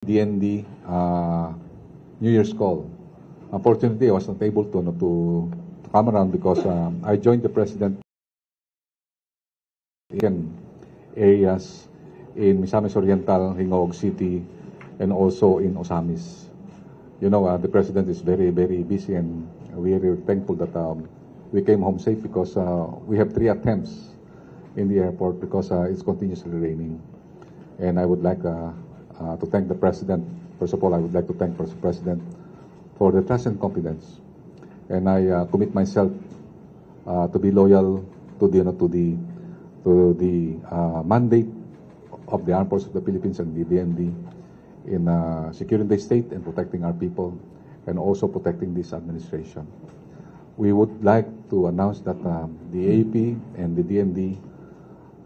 DND New Year's call. Unfortunately, I was not able to come around because I joined the president in areas in Misamis Oriental, Hingaog City, and also in Osamis. You know, the president is very, very busy, and we are thankful that we came home safe because we have 3 attempts in the airport because it's continuously raining. And I would like to thank the president. First of all, I would like to thank the president for the trust and confidence. And I commit myself to be loyal to the mandate of the Armed Forces of the Philippines and the DND in securing the state and protecting our people, and also protecting this administration. We would like to announce that the AAP and the DND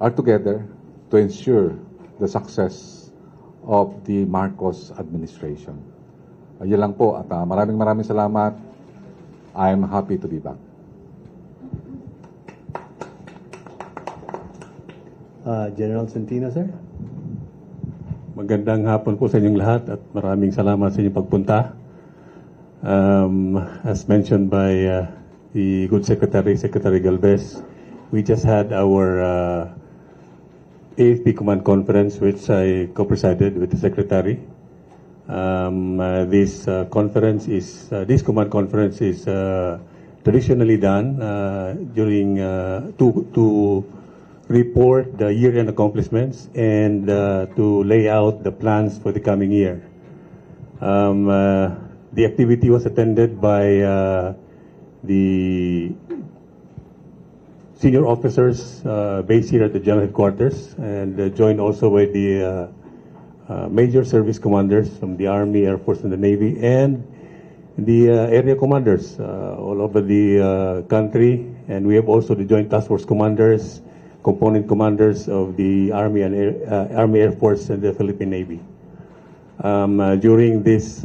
are together to ensure the success of the Marcos administration. Yan lang po, at maraming salamat. I am happy to be back. General Centino, sir. Magandang hapon po sa inyong lahat at maraming salamat sa inyong pagpunta. As mentioned by the good Secretary Galvez, we just had our AFP Command Conference, which I co-presided with the Secretary. This Command Conference is traditionally done during to report the year-end accomplishments and to lay out the plans for the coming year. The activity was attended by the senior officers based here at the General Headquarters, and joined also by the major service commanders from the Army, Air Force, and the Navy, and the area commanders all over the country. And we have also the Joint Task Force commanders, component commanders of the Army and Army, Air Force, and the Philippine Navy. During this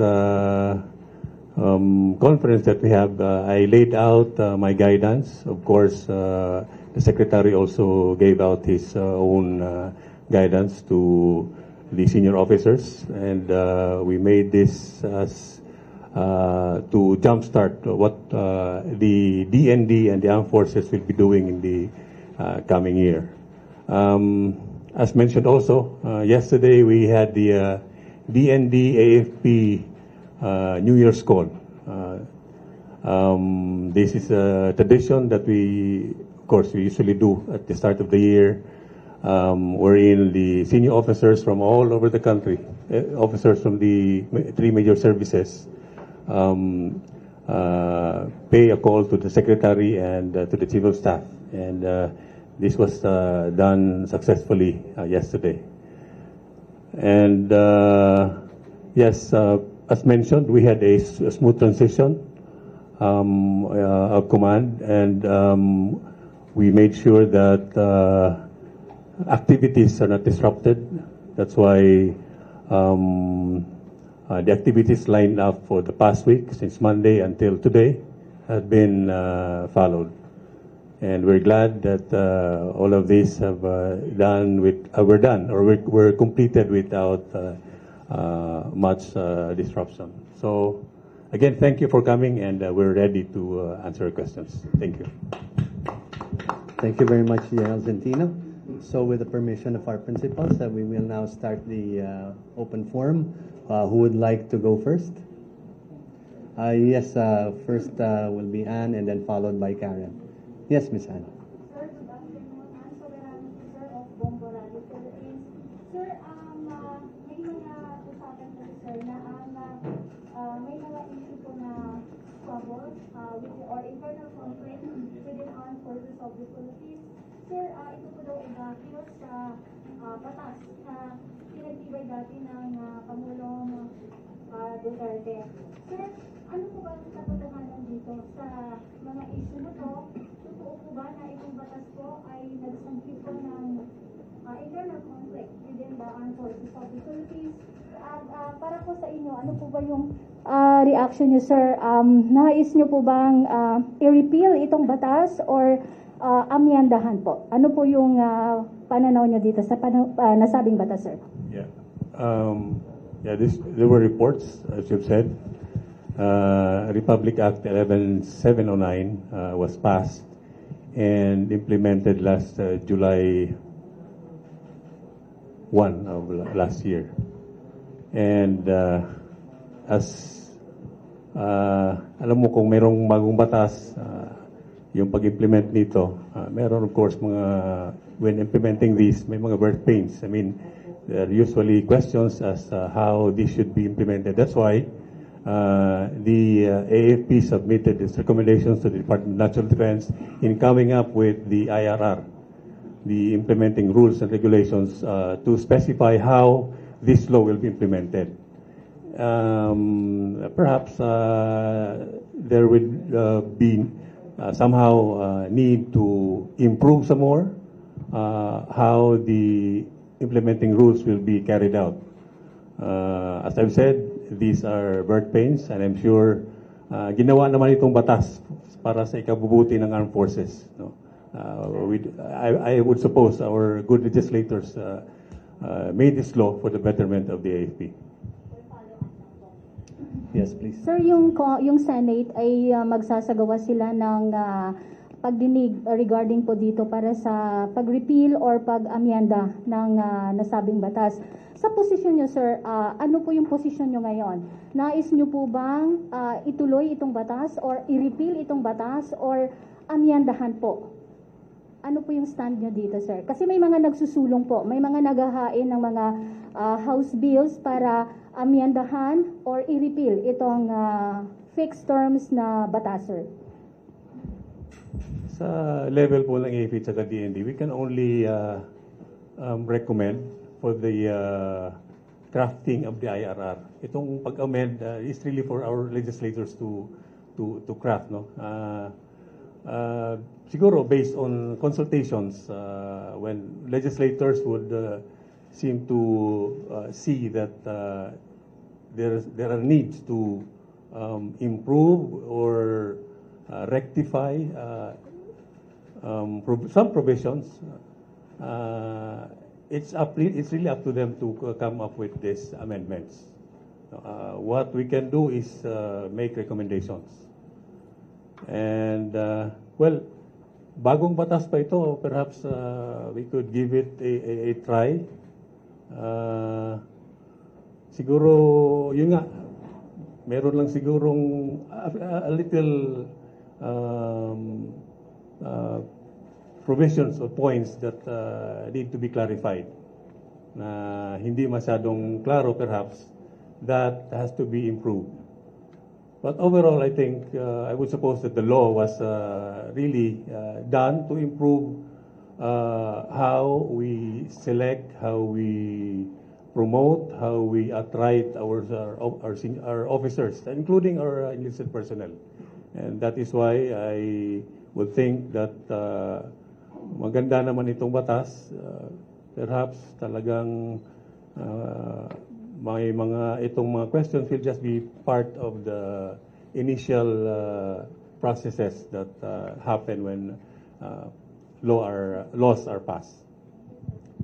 conference that we have, I laid out my guidance. Of course, the Secretary also gave out his own guidance to the senior officers, and we made this as to jumpstart what the DND and the armed forces will be doing in the coming year. As mentioned also, yesterday we had the DND AFP New Year's call. This is a tradition that we usually do at the start of the year, wherein the senior officers from all over the country, officers from the 3 major services, pay a call to the Secretary and to the Chief of Staff. And this was done successfully yesterday. And yes, as mentioned, we had a smooth transition of command, and we made sure that activities are not disrupted. That's why the activities lined up for the past week, since Monday until today, have been followed. And we're glad that all of these have were completed without much disruption. So again, thank you for coming, and we're ready to answer your questions. Thank you. Thank you very much, General Centino. So with the permission of our principals, we will now start the open forum. Who would like to go first? Yes, first will be Anne, and then followed by Karen. Yes, Miss Anne. Sir, good afternoon. I'm Soberano, sir, of Bombo Radio Philippines. Sir, may mga usapan po, sir, na may mga issue po na trouble or internal conflict within armed forces of the Philippines. Sir, ito po daw ibakiwas sa batas na pinagtibay dati ng Pangulong Duterte. Sir, ano po ba ang katotohanan dito sa mga issue na to? Totoo po ba na itong batas po ay nagsangkip po ng internal conflict within the armed forces of the Philippines? At para po sa inyo, ano po ba yung reaction niyo, sir? Nais niyo po bang i-repeal itong batas or amyandahan po? Ano po yung pananaw niyo dito sa nasabing batas, sir? Yeah. Yeah, there were reports, as you've said. Republic Act 11709 was passed and implemented last July 1 of last year. And alam mo, kung merong bagong batas, yung pag-implement nito, meron of course when implementing this, may mga birth pains. I mean, there are usually questions as how this should be implemented. That's why the AFP submitted its recommendations to the Department of National Defense in coming up with the IRR, the implementing rules and regulations to specify how this law will be implemented. Perhaps there will be somehow need to improve some more how the implementing rules will be carried out. As I've said, these are birth pains, and I'm sure ginawa naman itong batas para sa ikabubuti ng armed forces. No? I would suppose our good legislators made this law for the betterment of the AFP. Yes, please. Sir, yung Senate ay magsasagawa sila ng pagdinig regarding po dito para sa pag-repeal or pag-amyenda ng nasabing batas. Sa posisyon nyo, sir, ano po yung posisyon nyo ngayon? Nais nyo po bang ituloy itong batas or i-repeal itong batas or amyendahan po? Ano po yung stand nyo dito, sir? Kasi may mga nagsusulong po, may mga naghahain ng mga House bills para amyendahan or i-repeal itong fixed terms na batas, sir. Sa level po ng AFP at DND, we can only recommend for the crafting of the IRR. Itong pag-amend is really for our legislators to craft, no? Siguro based on consultations, when legislators would seem to see that there are needs to improve or rectify some provisions. It's really up to them to come up with these amendments. What we can do is make recommendations. And well, bagong batas pa ito, perhaps we could give it a try. Siguro, yun nga, meron lang sigurong a little provisions or points that need to be clarified. Na hindi masyadong klaro perhaps, that has to be improved. But overall, I think, I would suppose that the law was really done to improve how we select, how we promote, how we attract our officers, including our enlisted personnel. And that is why I would think that maganda naman itong batas. Perhaps talagang itong mga questions will just be part of the initial processes that happen when laws are passed.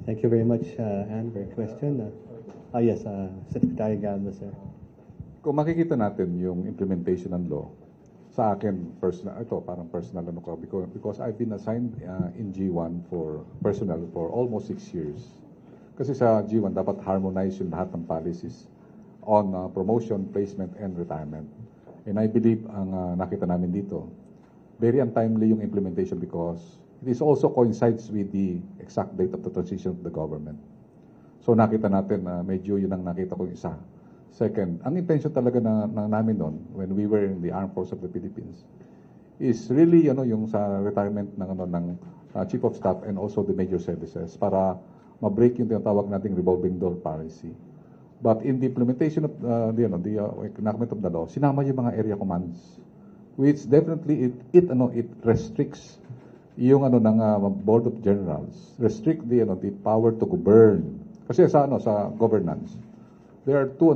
Thank you very much, Anne, for your question. Yes, Secretary Galvez, sir. Kung makikita natin yung implementation ng law, sa akin, personal, ito parang personal ano ko, because I've been assigned in G1 for personal for almost 6 years. Kasi sa G1, dapat harmonize yung lahat ng policies on promotion, placement, and retirement. And I believe ang nakita namin dito, very untimely yung implementation because this also coincides with the exact date of the transition of the government. So nakita natin medyo yun ang nakita ko isa. Second, ang intention talaga namin noon when we were in the Armed Forces of the Philippines is really yung sa retirement ng Chief of Staff and also the major services para ma-break yung tinatawag nating revolving door policy. But in the implementation of the enactment of the law, sinama yung mga area commands, which definitely it restricts yung ng Board of Generals, restrict the power to govern. Kasi sa governance, there are two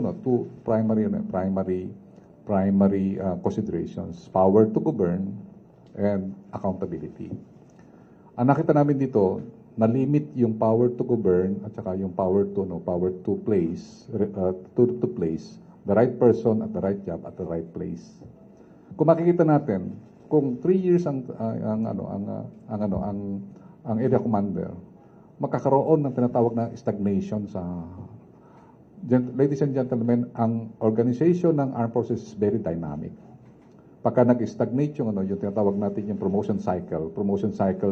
primary considerations: power to govern and accountability. Ang nakita namin dito, na-limit yung power to govern at saka yung power to place, to place the right person at the right job at the right place. Kung makikita natin, kung 3 years ang area commander, magkakaroon ng tinatawag na stagnation sa... Ladies and gentlemen, ang organization ng armed forces is very dynamic. Pagka nag-stagnate yung tinatawag natin yung promotion cycle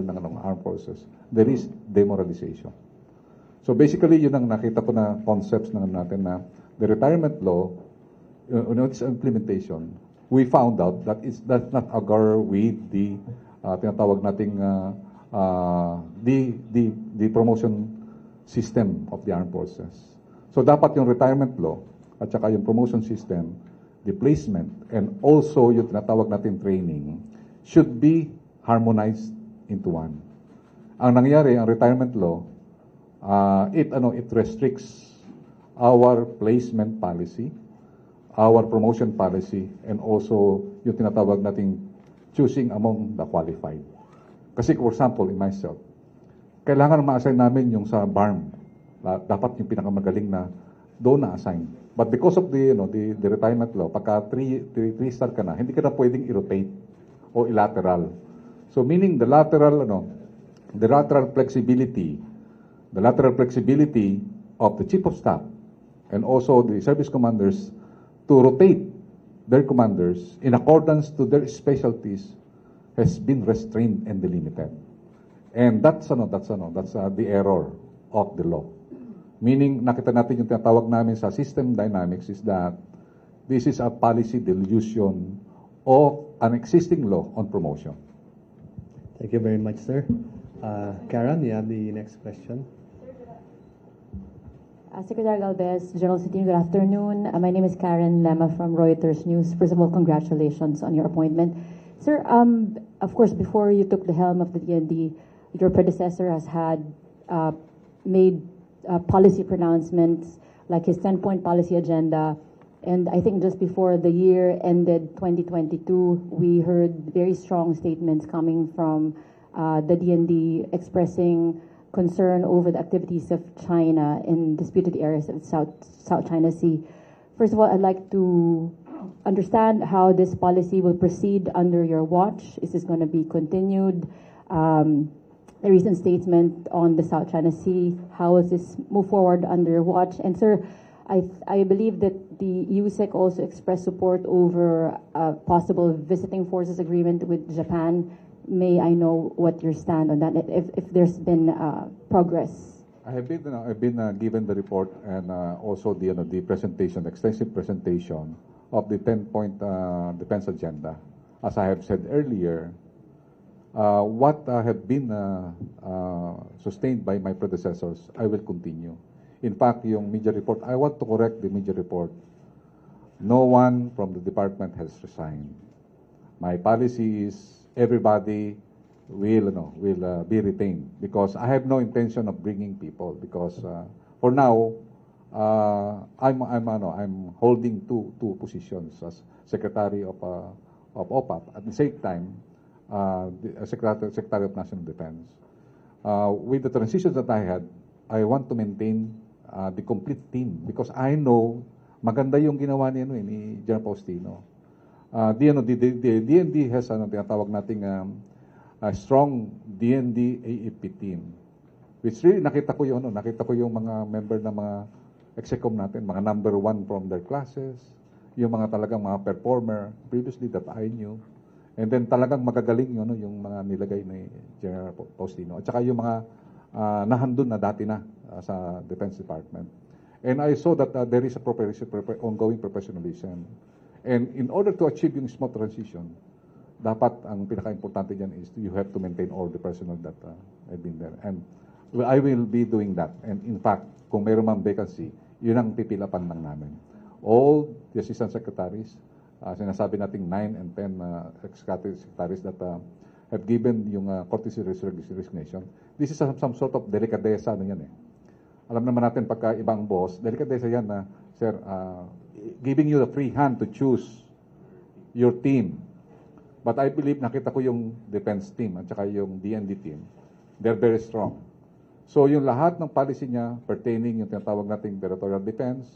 ng armed forces, there is demoralization. So basically, yun ang nakita ko na concepts natin na the retirement law, its implementation, we found out that that's not agar with the tinatawag nating the promotion system of the armed forces. So dapat yung retirement law at saka yung promotion system, the placement, and also yung tinatawag natin training should be harmonized into one. Ang nangyari, ang retirement law, it restricts our placement policy, our promotion policy, and also yung tinatawag nating choosing among the qualified. Kasi for example, in myself, kailangan ma-assign namin yung sa BARM. Dapat yung pinakamagaling na doon na-assign. But because of the retirement law, pagka 3-star ka na, hindi ka na pwedeng i-rotate o i-lateral. So meaning the lateral flexibility of the chief of staff and also the service commanders to rotate their commanders in accordance to their specialties has been restrained and delimited. And that's the error of the law. Meaning, nakita natin yung tinatawag namin sa system dynamics is that this is a policy delusion of an existing law on promotion. Thank you very much, sir. Karen, you have the next question. Secretary Galvez, General Centino, good afternoon. My name is Karen Lema from Reuters News. First of all, congratulations on your appointment. Sir, of course, before you took the helm of the DND, your predecessor has made policy pronouncements like his 10-point policy agenda. And I think just before the year ended 2022, we heard very strong statements coming from the DND expressing concern over the activities of China in disputed areas of the South China Sea. First of all, I'd like to understand how this policy will proceed under your watch. Is this going to be continued? The recent statement on the South China Sea, how will this move forward under your watch? And sir, I believe that the USEC also expressed support over a possible visiting forces agreement with Japan. May I know what your stand on that, if there's been progress? I have been given the report and also the presentation, extensive presentation of the 10-point defense agenda. As I have said earlier, what have been sustained by my predecessors, I will continue. In fact, yung media report, I want to correct the media report. No one from the department has resigned. My policy is everybody will be retained because I have no intention of bringing people because for now I'm holding two positions as Secretary of OPAP at the same time Secretary of National Defense. With the transitions that I had, I want to maintain the complete team because I know maganda yung ginawa ni General Faustino. The DND has tinatawag nating a strong DND AEP team. Which really nakita ko yung mga member ng mga execom natin, mga number 1 from their classes, yung mga talagang mga performer previously that I knew. And then talagang magagaling yung mga nilagay ni General Faustino. At saka yung mga nahandun na dati na sa Defense Department. And I saw that there is a ongoing professionalism. And in order to achieve yung smooth transition, dapat ang pinaka-importante dyan is you have to maintain all the personnel that have been there. And I will be doing that. And in fact, kung mayroon mang vacancy, yun ang pipilapan lang namin. All the assistant secretaries, sinasabi nating 9 and 10 secretaries that have given yung courtesy resignation. This is some sort of delikadesa yan eh. Alam naman natin pagka ibang boss, delikadesa yan na, sir, giving you the free hand to choose your team. But I believe nakita ko yung defense team at saka yung DND team. They're very strong. So yung lahat ng policy niya pertaining yung tinatawag nating territorial defense,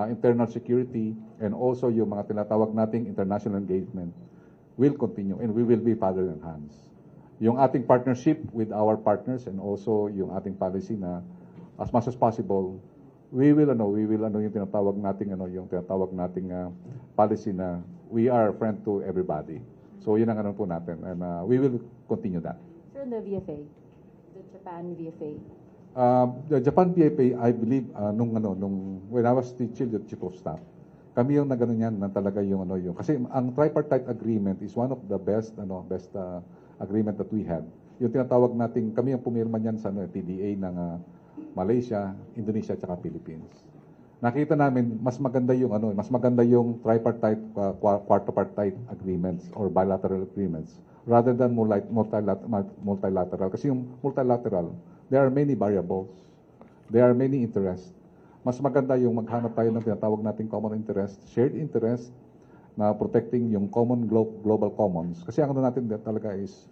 internal security, and also yung mga tinatawag nating international engagement will continue and we will be further enhanced. Yung ating partnership with our partners and also yung ating policy na as much as possible, we will yung tinatawag nating policy na we are friend to everybody. So yun ang po natin and we will continue that. Sir, the VFA, the Japan VFA. The Japan PFA, I believe, when I was the chief of staff, kami yung nagano niyan na talaga yung kasi ang tripartite agreement is one of the best agreement that we had. Yung tinatawag nating kami yung pumirma niyan sa TDA ng Malaysia, Indonesia, at Philippines. Nakita namin mas maganda yung tripartite quadripartite agreements or bilateral agreements rather than multilateral kasi yung multilateral there are many variables, there are many interests. Mas maganda yung maghanap tayo ng tinatawag nating common interest, shared interest na protecting yung common global commons. Kasi ang natin talaga is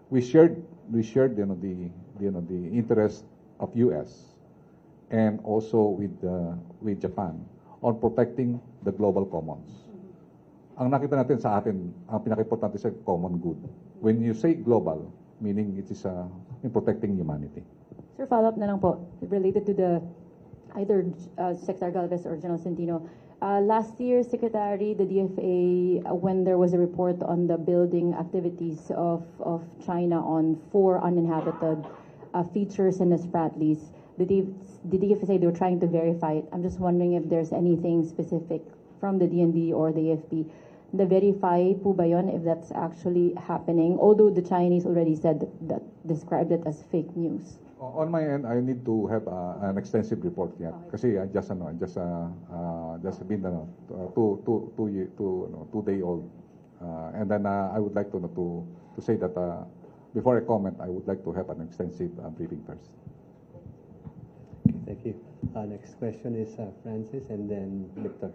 we shared the interest of US and also with Japan on protecting the global commons. Ang nakita natin sa atin, ang pinaka-importante sa common good. When you say global, meaning it is in protecting humanity. Sir, follow-up na lang po, related to the either Secretary Galvez or General Centino. Last year, Secretary, the DFA, when there was a report on the building activities of China on 4 uninhabited features in the Spratlys, the DFA say they were trying to verify it. I'm just wondering if there's anything specific from the DND or the AFP. The verify po ba yun, if that's actually happening? Although the Chinese already said that described it as fake news. On my end, I need to have an extensive report yet. Kasi just been 2-day old. And then I would like to say that before I comment, I would like to have an extensive briefing first. Okay, thank you. Next question is Francis and then Victor.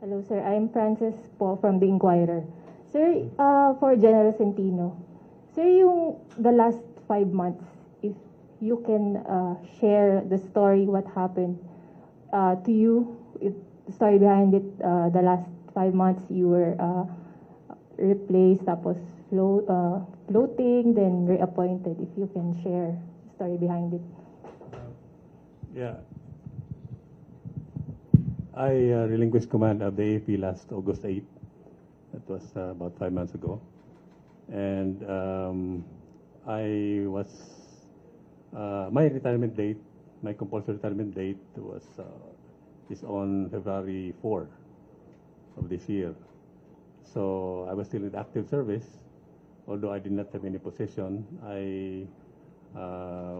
Hello, sir. I'm Francis po from The Inquirer. Sir, for General Centino, sir, the last 5 months, if you can share the story, what happened to you, the story behind it, the last 5 months you were replaced, tapos floating, then reappointed. If you can share the story behind it. Yeah. I relinquished command of the AP last August 8. That was about 5 months ago. And I was, my retirement date, my compulsory retirement date is on February 4 of this year. So I was still in active service, although I did not have any position. I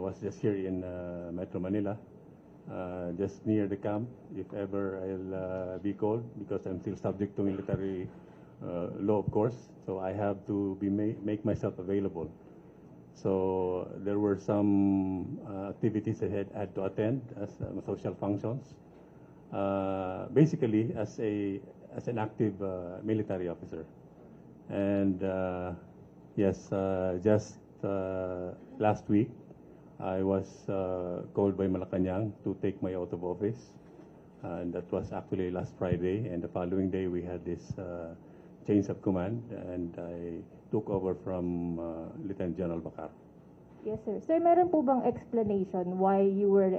was just here in Metro Manila, just near the camp, if ever I'll be called, because I'm still subject to military law, of course. So I have to make myself available. So there were some activities I had to attend as social functions, basically as an active military officer. And yes, just last week, I was called by Malacanang to take my oath of office. And that was actually last Friday. And the following day, we had this change of command. And I took over from Lieutenant General Bacar. Yes, sir. Sir, meron po bang explanation why you were,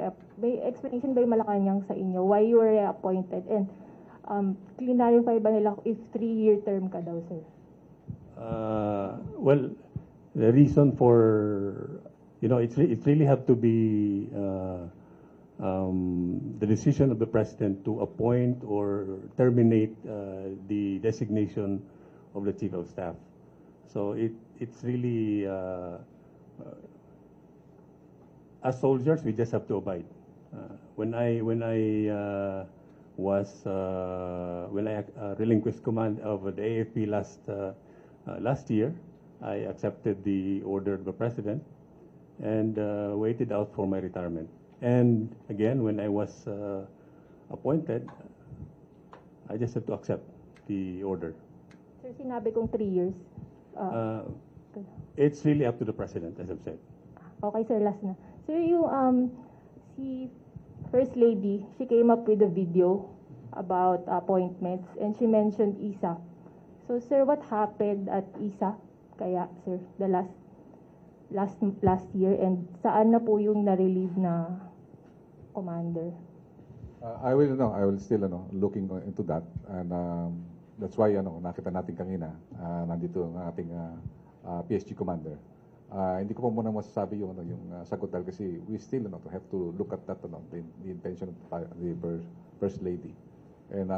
may explanation ba yung Malacanang sa inyo, why you were reappointed? And clarify ba nila if 3-year term ka daw, sir? Well, the reason for, it really have to be the decision of the president to appoint or terminate the designation of the chief of staff. So it's really, as soldiers, we just have to abide. When I relinquished command of the AFP last year, I accepted the order of the president and waited out for my retirement. And again, when I was appointed, I just had to accept the order. Sir, sinabi kong 3 years. It's really up to the president, as I've said. Okay, sir, last na. Sir, si First Lady, she came up with a video about appointments and she mentioned ISA. So, sir, what happened at ISA? Kaya, sir, the last year, and saan na po yung na-relieve na commander? I will still looking into that, and that's why nakita natin kanina nandito ang ating PSG commander. Hindi ko pa muna masasabi yung sagot dahil kasi we still have to look at that the intention of the first lady, and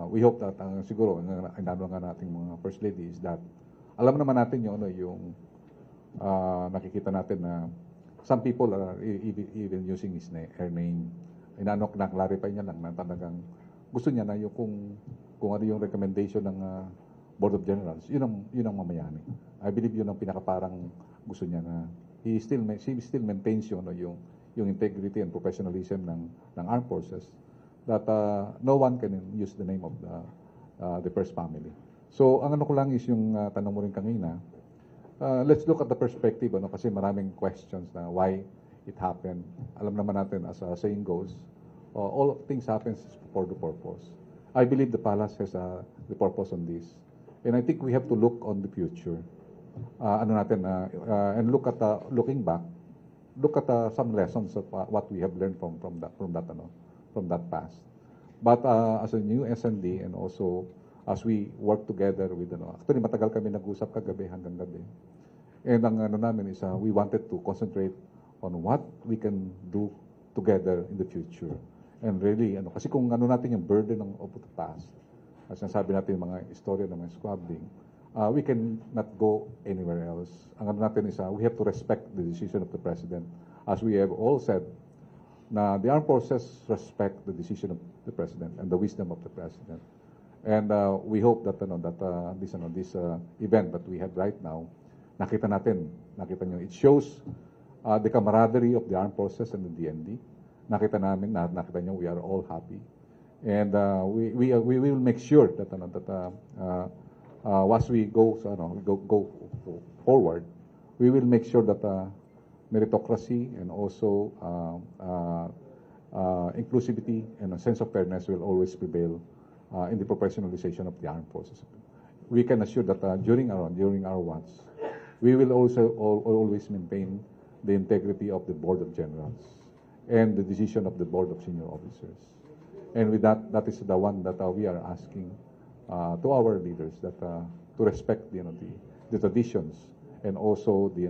we hope that siguro ang nga nating mga first lady is that alam naman natin yung nakikita natin na some people are even using her name. Na-clarify niya lang na talagang gusto niya na yung kung ano yung recommendation ng Board of Generals, yun ang mamayani. I believe yun ang pinakaparang gusto niya na she still maintains yung integrity and professionalism ng armed forces, that no one can use the name of the first family. So ang ko lang is yung tanong mo rin kanina, let's look at the perspective kasi maraming questions na why it happened. Alam naman natin, as a saying goes, all things happens for the purpose. I believe the palace has the purpose on this, and I think we have to look on the future. And looking back, look at some lessons of what we have learned from that past. But as a new SND, and also as we work together with actually matagal kami nag-usap kagabi hanggang gabi. And ang namin is we wanted to concentrate on what we can do together in the future. And really, kasi kung natin yung burden of the past, as nasabi natin yung mga istorya ng mga squabbling, we can not go anywhere else. Ang natin is we have to respect the decision of the President. As we have all said, na the armed forces respect the decision of the President and the wisdom of the President. And we hope that this event that we have right now, nakita nyo, it shows the camaraderie of the armed forces and the DND. Nakita nyo, we are all happy. And we will make sure that as we go forward, we will make sure that meritocracy and also inclusivity and a sense of fairness will always prevail in the professionalization of the armed forces. We can assure that during our watch, we will also always maintain the integrity of the Board of Generals and the decision of the Board of Senior Officers. And with that is the one that we are asking to our leaders, that to respect the traditions and also the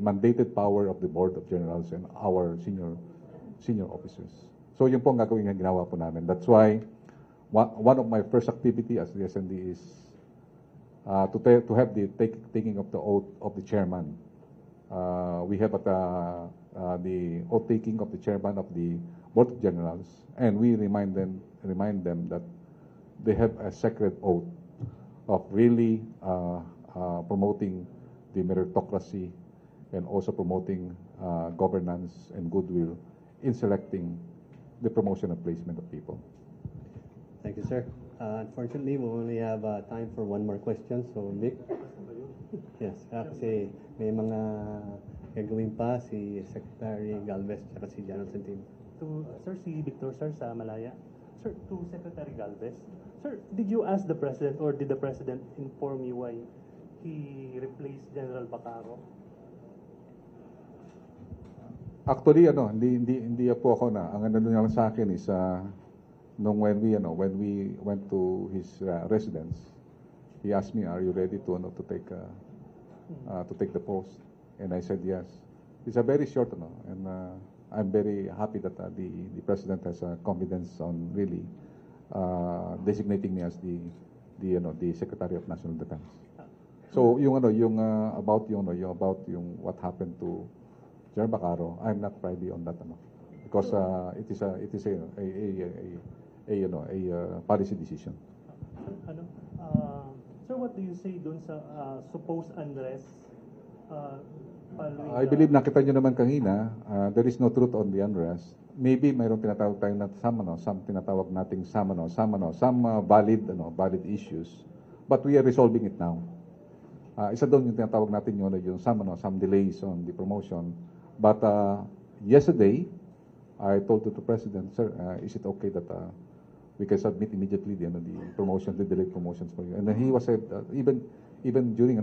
mandated power of the Board of Generals and our senior officers. So yun po ang gagawin na ginawa po namin. That's why one of my first activity as the SND is to have the taking of the oath of the chairman. We have the oath taking of the chairman of the Board of Generals, and we remind them that they have a sacred oath of really promoting the meritocracy and also promoting governance and goodwill in selecting the promotion and placement of people. Thank you, sir. Unfortunately, we only have time for one more question. So, Vic? Yes, kasi may mga gagawin pa si Secretary Galvez at si General Centino. To Sir, si Victor, sir, sa Malaya. Sir, to Secretary Galvez. Sir, did you ask the President or did the President inform you why he replaced General Bacaro? Actually, hindi po ako na. Ang lang sa akin is when we went to his residence, he asked me, "Are you ready to take the post?" And I said yes. It's a very short, and I'm very happy that the President has confidence on really designating me as the Secretary of National Defense. So about what happened to General Bacaro, I'm not privy on that, because it is a policy decision. Sir, what do you say dun sa supposed unrest? I believe nakita nyo naman kanina, there is no truth on the unrest. Maybe mayroong tinatawag tayo na some tinatawag nating some valid issues, but we are resolving it now. Isa doon yung tinatawag natin yung some delays on the promotion. But yesterday, I told to the President, sir, is it okay that we can submit immediately the promotion, the delayed promotions for you? And then he was said, even during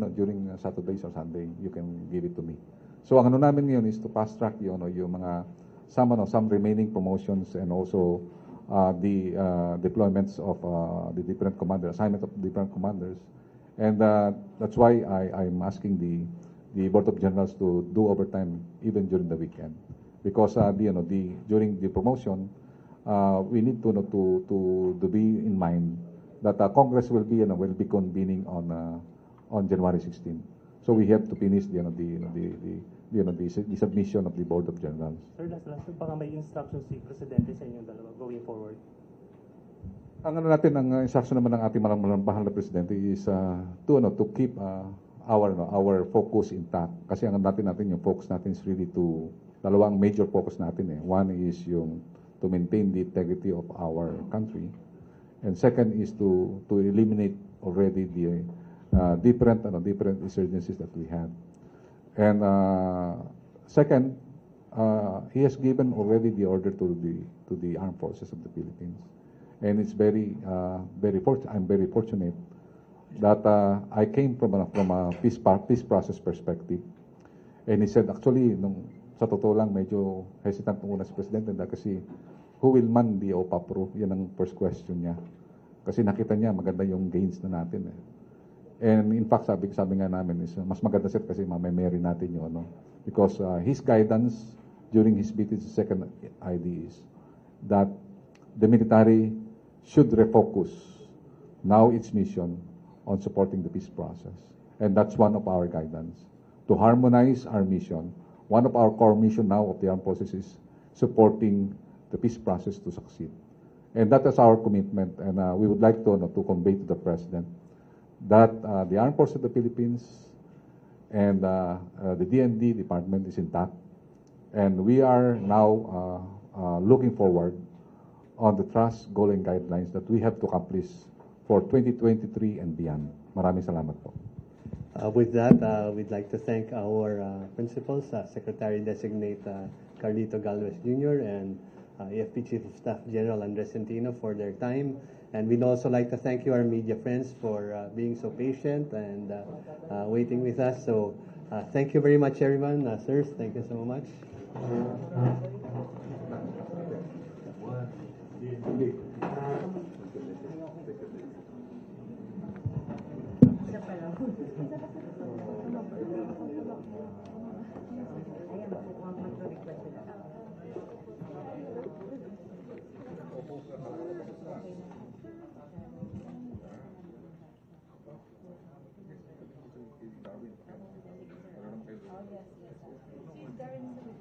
Saturdays or Sunday, you can give it to me. So ang namin ngayon is to fast track yung mga some remaining promotions and also the deployments of the different commanders, assignment of different commanders. And that's why I'm asking the Board of Generals to do overtime even during the weekend, because during the promotion, we need to be in mind that Congress will be convening on January 16. So we have to finish the submission of the Board of Generals. Sir, last, baka may instructions si Presidente sa inyong dalawa going forward. Ang ang instruction naman ng ating mahal na Presidente is to keep our focus intact. Kasi ang natin yung focus natin is really dalawang major focus natin. One is to maintain the integrity of our country. And second is to eliminate already the different insurgencies that we have. And second, he has given already the order to the armed forces of the Philippines. And it's I'm very fortunate that I came from a peace process perspective. And he said, actually, sa totoo lang, medyo hesitant nung una si Presidente kasi who will man the OPAPRO? Yan ang first question niya. Kasi nakita niya, maganda yung gains na natin. And in fact, sabi nga namin is, mas maganda sir kasi mamemeri natin yun. Because his guidance during his meeting, second ID is that the military should refocus now its mission on supporting the peace process. And that's one of our guidance. To harmonize our mission, one of our core mission now of the armed forces is supporting the peace process to succeed. And that is our commitment. And we would like to convey to the President that the Armed Forces of the Philippines and the DND department is intact. And we are now looking forward on the trust, goal, and guidelines that we have to accomplish for 2023 and beyond. Maraming salamat po. With that, we'd like to thank our principals, Secretary-Designate Carlito Galvez Jr. and AFP Chief of Staff General Andres Centino for their time. And we'd also like to thank you, our media friends, for being so patient and waiting with us. So thank you very much, everyone. Sirs, thank you so much. Darwin.